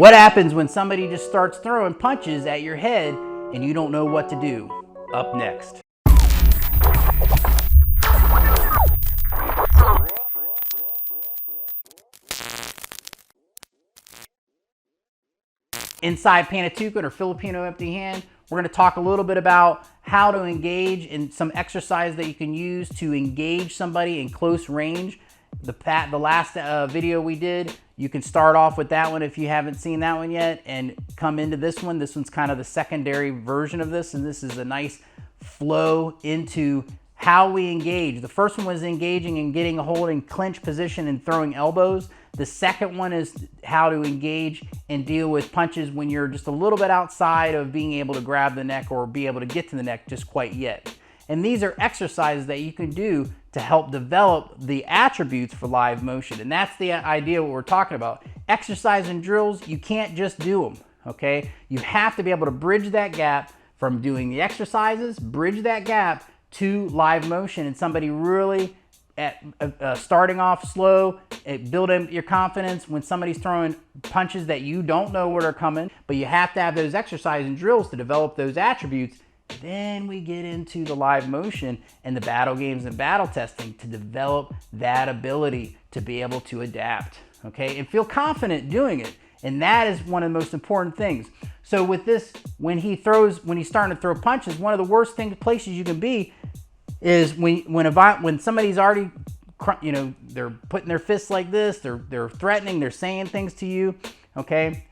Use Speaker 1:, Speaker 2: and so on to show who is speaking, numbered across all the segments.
Speaker 1: What happens when somebody just starts throwing punches at your head and you don't know what to do? Up next. Inside Panantukan, or Filipino empty hand, we're going to talk a little bit about how to engage and some exercise that you can use to engage somebody in close range. The last video we did, you can start off with that one if you haven't seen that one yet and come into this one. This one's kind of the secondary version of this, and this is a nice flow into how we engage. The first one was engaging and getting a hold in clinch position and throwing elbows. The second one is how to engage and deal with punches when you're just a little bit outside of being able to grab the neck or be able to get to the neck just quite yet. And these are exercises that you can do to help develop the attributes for live motion. And that's the idea what we're talking about. Exercise and drills, you can't just do them, okay? You have to be able to bridge that gap from doing the exercises, bridge that gap to live motion, and somebody really starting off slow, building your confidence when somebody's throwing punches that you don't know where they're coming, but you have to have those exercise and drills to develop those attributes. Then we get into the live motion and the battle games and battle testing to develop that ability to be able to adapt, okay, and feel confident doing it. And that is one of the most important things. So with this, when he's starting to throw punches, one of the worst places you can be is when somebody's already, you know, they're putting their fists like this, they're threatening, they're saying things to you, okay?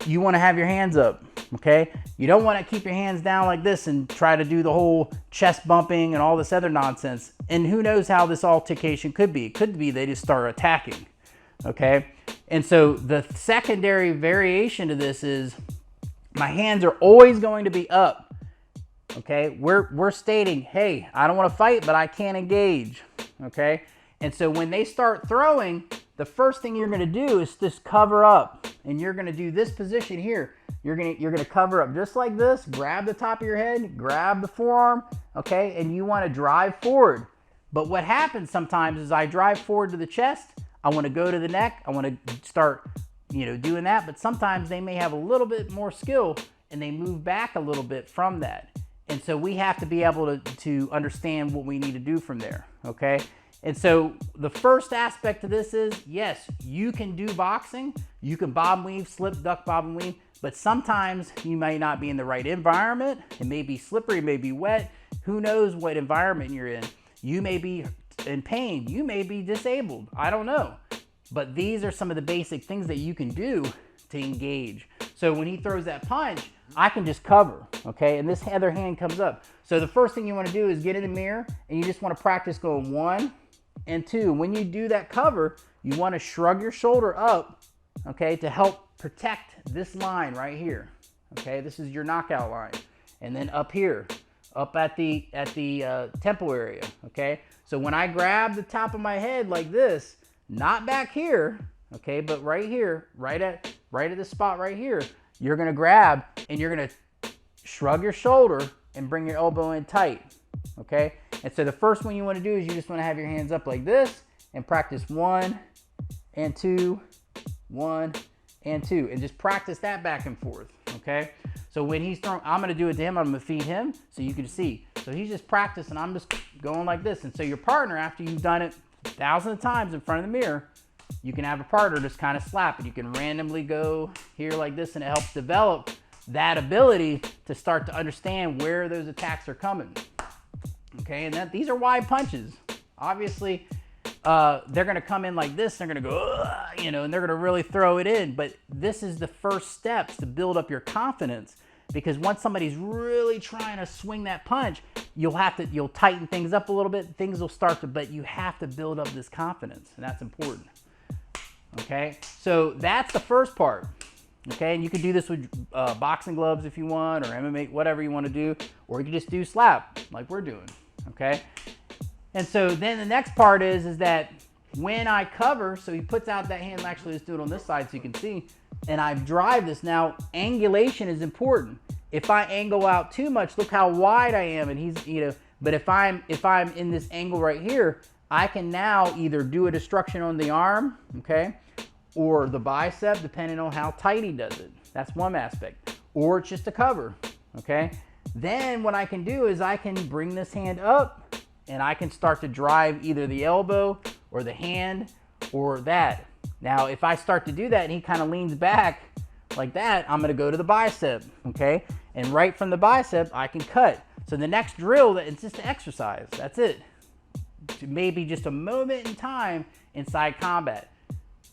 Speaker 1: You want to have your hands up, okay? You don't want to keep your hands down like this and try to do the whole chest bumping and all this other nonsense. And who knows how this altercation could be. It could be they just start attacking, okay? And so the secondary variation to this is my hands are always going to be up, okay? We're stating, hey, I don't want to fight, but I can't engage, okay? And so when they start throwing, the first thing you're going to do is just cover up, and you're going to do this position here. You're going to cover up just like this, grab the top of your head, grab the forearm, okay? And you want to drive forward. But what happens sometimes is I drive forward to the chest, I want to go to the neck, I want to start, you know, doing that, but sometimes they may have a little bit more skill and they move back a little bit from that. And so we have to be able to understand what we need to do from there, okay? And so the first aspect of this is, yes, you can do boxing. You can bob and weave, slip, duck, bob and weave, but sometimes you may not be in the right environment. It may be slippery, it may be wet. Who knows what environment you're in? You may be in pain. You may be disabled. I don't know. But these are some of the basic things that you can do to engage. So when he throws that punch, I can just cover, okay? And this other hand comes up. So the first thing you want to do is get in the mirror and you just want to practice going 1 and 2. When you do that cover, you want to shrug your shoulder up, okay, to help protect this line right here, okay? This is your knockout line. And then up here, up at the temple area, okay? So when I grab the top of my head like this, not back here, okay, but right here, right at the spot right here, you're gonna grab and you're gonna shrug your shoulder and bring your elbow in tight, okay? And so the first one you wanna do is you just wanna have your hands up like this and practice 1 and 2, 1 and 2, and just practice that back and forth, okay? So when he's throwing, I'm gonna do it to him, I'm gonna feed him so you can see. So he's just practicing, I'm just going like this. And so your partner, after you've done it thousands of times in front of the mirror, you can have a partner just kind of slap it. You can randomly go here like this, and it helps develop that ability to start to understand where those attacks are coming. Okay, and these are wide punches. Obviously, they're gonna come in like this, they're gonna go, you know, and they're gonna really throw it in. But this is the first steps to build up your confidence, because once somebody's really trying to swing that punch, you'll tighten things up a little bit, things will start to, but you have to build up this confidence, and that's important. Okay, so that's the first part. Okay, and you can do this with boxing gloves if you want, or MMA, whatever you want to do, or you can just do slap like we're doing. Okay, and so then the next part is that when I cover, so he puts out that hand, actually let's do it on this side so you can see, and I drive this. Now angulation is important. If I angle out too much, look how wide I am, and he's, you know, but if I'm in this angle right here, I can now either do a destruction on the arm, okay, or the bicep, depending on how tight he does it. That's one aspect. Or it's just a cover, okay? Then what I can do is I can bring this hand up and I can start to drive either the elbow or the hand or that. Now, if I start to do that and he kind of leans back like that, I'm gonna go to the bicep, okay? And right from the bicep, I can cut. So the next drill, it's just an exercise, that's it. Maybe just a moment in time inside combat.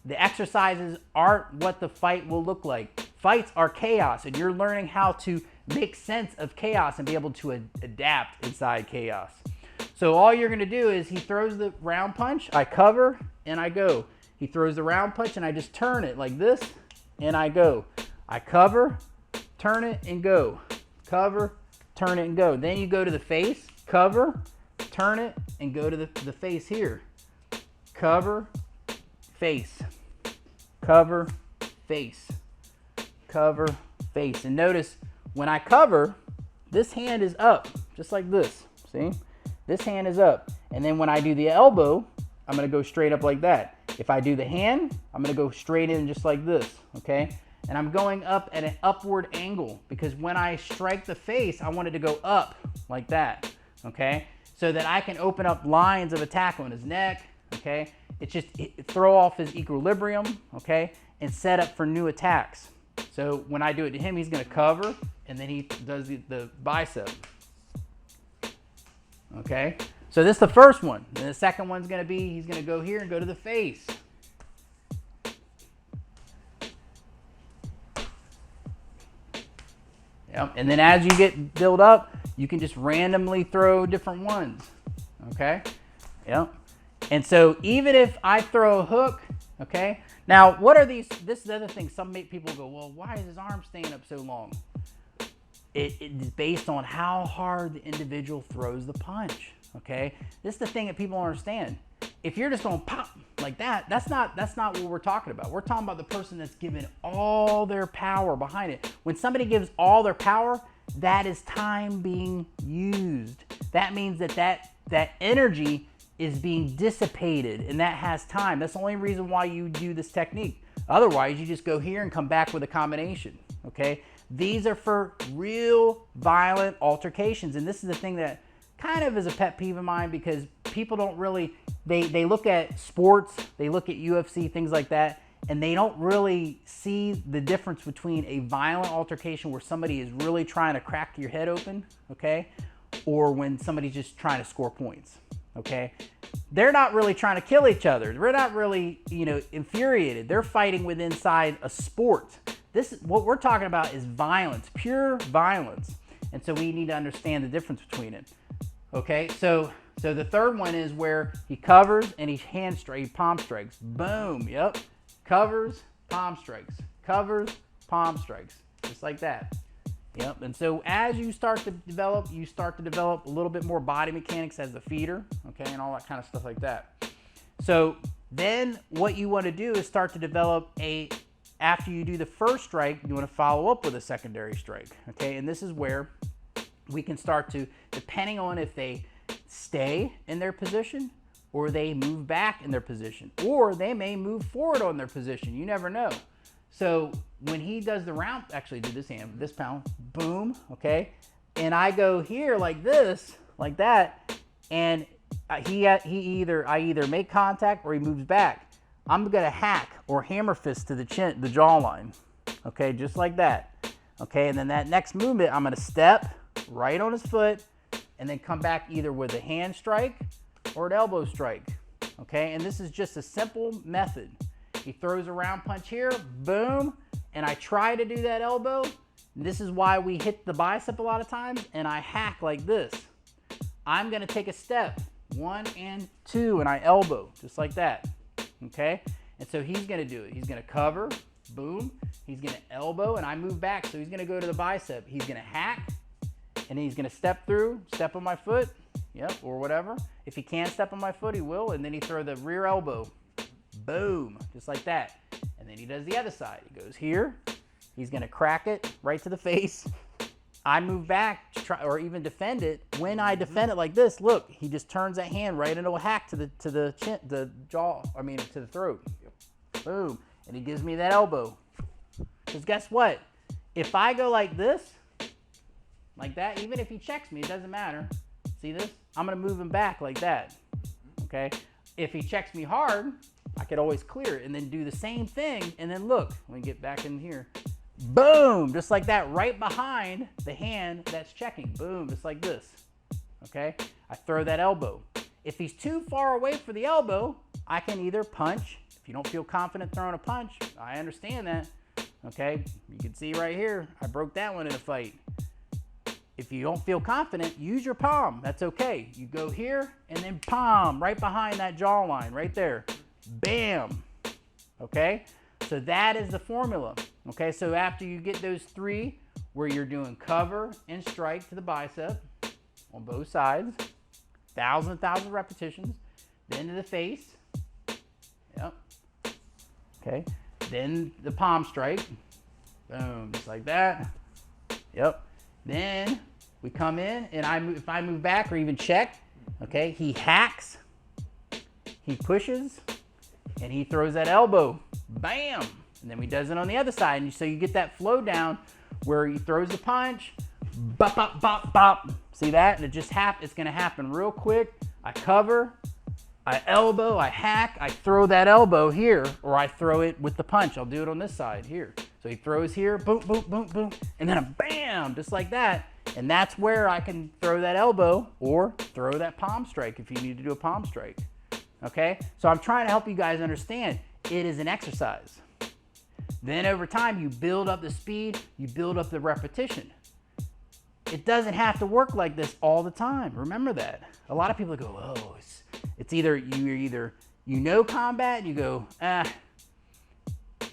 Speaker 1: The exercises aren't what the fight will look like. Fights are chaos, and you're learning how to make sense of chaos and be able to adapt inside chaos. So all you're gonna do is he throws the round punch, I cover, and I go. He throws the round punch, and I just turn it like this, and I go. I cover, turn it, and go. Cover, turn it, and go. Then you go to the face, cover, turn it, and go to the face here. Cover, face. Cover, face. Cover, face. And notice when I cover, this hand is up, just like this. See? This hand is up. And then when I do the elbow, I'm gonna go straight up like that. If I do the hand, I'm gonna go straight in just like this, okay? And I'm going up at an upward angle because when I strike the face, I want it to go up like that, okay? So that I can open up lines of attack on his neck, okay? It's just throw off his equilibrium, okay? And set up for new attacks. So when I do it to him, he's gonna cover and then he does the bicep, okay? So this is the first one. And the second one's gonna be, he's gonna go here and go to the face. Yep. And then as you get built up, you can just randomly throw different ones, okay? Yep. And so even if I throw a hook, okay? Now, what are these? This is the other thing. Some people go, well, why is his arm staying up so long? It is based on how hard the individual throws the punch, okay? This is the thing that people don't understand. If you're just going pop like that, that's not what we're talking about. We're talking about the person that's given all their power behind it. When somebody gives all their power, that is time being used. That means that energy is being dissipated, and that has time. That's the only reason why you do this technique. Otherwise, you just go here and come back with a combination, okay? These are for real violent altercations, and this is the thing that kind of is a pet peeve of mine because people don't really, they look at sports, they look at UFC, things like that, and they don't really see the difference between a violent altercation where somebody is really trying to crack your head open, okay? Or when somebody's just trying to score points, okay? They're not really trying to kill each other. They're not really, infuriated. They're fighting with inside a sport. What we're talking about is violence, pure violence. And so we need to understand the difference between it. Okay, so the third one is where he covers and he palm strikes. Boom, yep. Covers, palm strikes. Covers, palm strikes. Just like that. Yep, and so as you start to develop, a little bit more body mechanics as the feeder, okay, and all that kind of stuff like that. So then what you want to do is start to develop after you do the first strike, you want to follow up with a secondary strike, okay? And this is where we can start to, depending on if they stay in their position or they move back in their position, or they may move forward on their position. You never know. So when he does the round, actually do this hand, this pound, boom, okay? And I go here like this, like that, and I either make contact or he moves back. I'm gonna hack or hammer fist to the chin, the jawline, okay, just like that, okay? And then that next movement, I'm gonna step right on his foot and then come back either with a hand strike or an elbow strike, okay? And this is just a simple method. He throws a round punch here, boom, and I try to do that elbow. This is why we hit the bicep a lot of times, and I hack like this. I'm gonna take a step, 1 and 2, and I elbow, just like that, okay? And so he's gonna do it. He's gonna cover, boom, he's gonna elbow, and I move back, so he's gonna go to the bicep. He's gonna hack, and then he's gonna step on my foot, yep, or whatever. If he can't step on my foot, he will, and then he throw the rear elbow, boom, just like that. And then he does the other side. He goes here, he's gonna crack it right to the face. I move back to try, or even defend it. When I defend it like this, look, he just turns that hand right into a hack to the chin, the jaw, to the throat. Boom. and he gives me that elbow. Because guess what? If I go like this, like that, even if he checks me, it doesn't matter. See this? I'm gonna move him back like that, okay? If he checks me hard, I could always clear it and then do the same thing, and then look, let me get back in here. Boom, just like that, right behind the hand that's checking. Boom, just like this, okay? I throw that elbow. If he's too far away for the elbow, I can either punch. If you don't feel confident throwing a punch, I understand that, okay? You can see right here, I broke that one in a fight. If you don't feel confident, use your palm. That's okay. You go here and then palm right behind that jawline, right there. Bam. Okay? So that is the formula. Okay, so after you get those three, where you're doing cover and strike to the bicep on both sides, 1,000 repetitions, then to the face. Yep. Okay. Then the palm strike. Boom, just like that. Yep. Then we come in, and if I move back or even check, okay, he hacks, he pushes, and he throws that elbow. Bam! And then he does it on the other side. And so you get that flow down where he throws the punch, bop, bop, bop, bop. See that? And it just it's gonna happen real quick. I cover, I elbow, I hack, I throw that elbow here, or I throw it with the punch. I'll do it on this side here. So he throws here, boom, boom, boom, boom, and then a bam, just like that. And that's where I can throw that elbow or throw that palm strike if you need to do a palm strike. Okay? So I'm trying to help you guys understand it is an exercise. Then over time, you build up the speed, you build up the repetition. It doesn't have to work like this all the time. Remember that. A lot of people go, oh, it's either you know combat, and you go,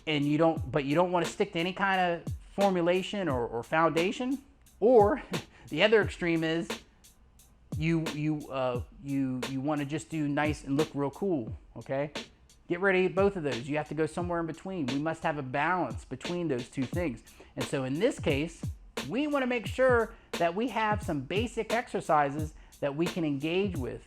Speaker 1: and you don't want to stick to any kind of formulation or foundation, or the other extreme is you want to just do nice and look real cool. Okay, get ready at both of those. You have to go somewhere in between. We must have a balance between those two things. And so in this case, we want to make sure that we have some basic exercises that we can engage with.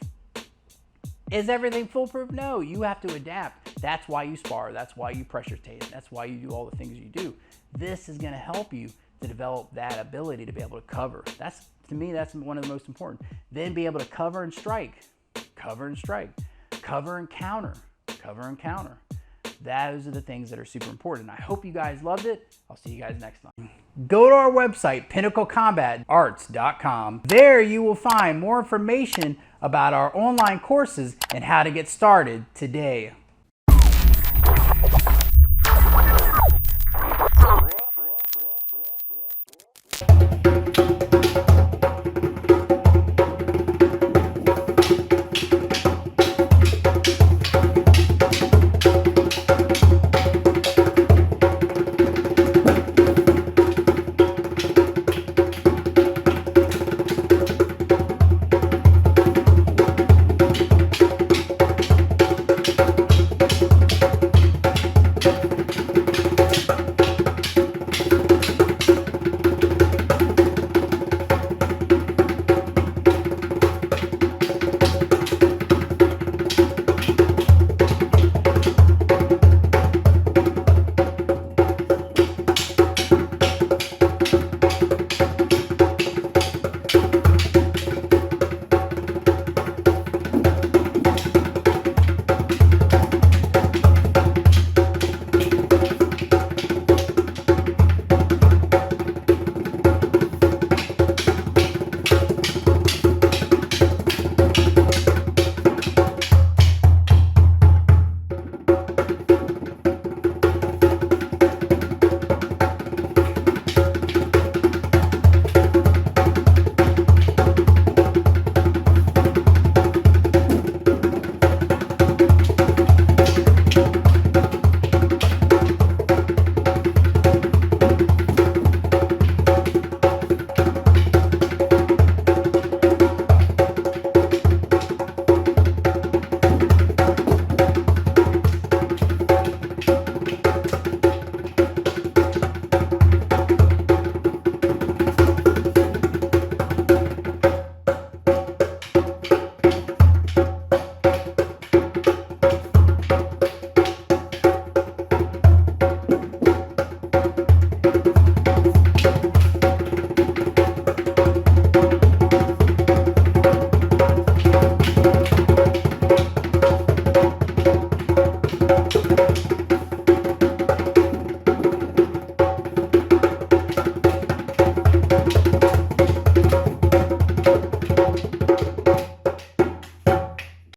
Speaker 1: Is everything foolproof? No, you have to adapt. That's why you spar. That's why you pressure tape. That's why you do all the things you do. This is going to help you to develop that ability to be able to cover. To me, that's one of the most important. Then be able to cover and strike, cover and strike, cover and counter, cover and counter. Those are the things that are super important. I hope you guys loved it. I'll see you guys next time. Go to our website, pinnaclecombatarts.com. There you will find more information about our online courses and how to get started today. it.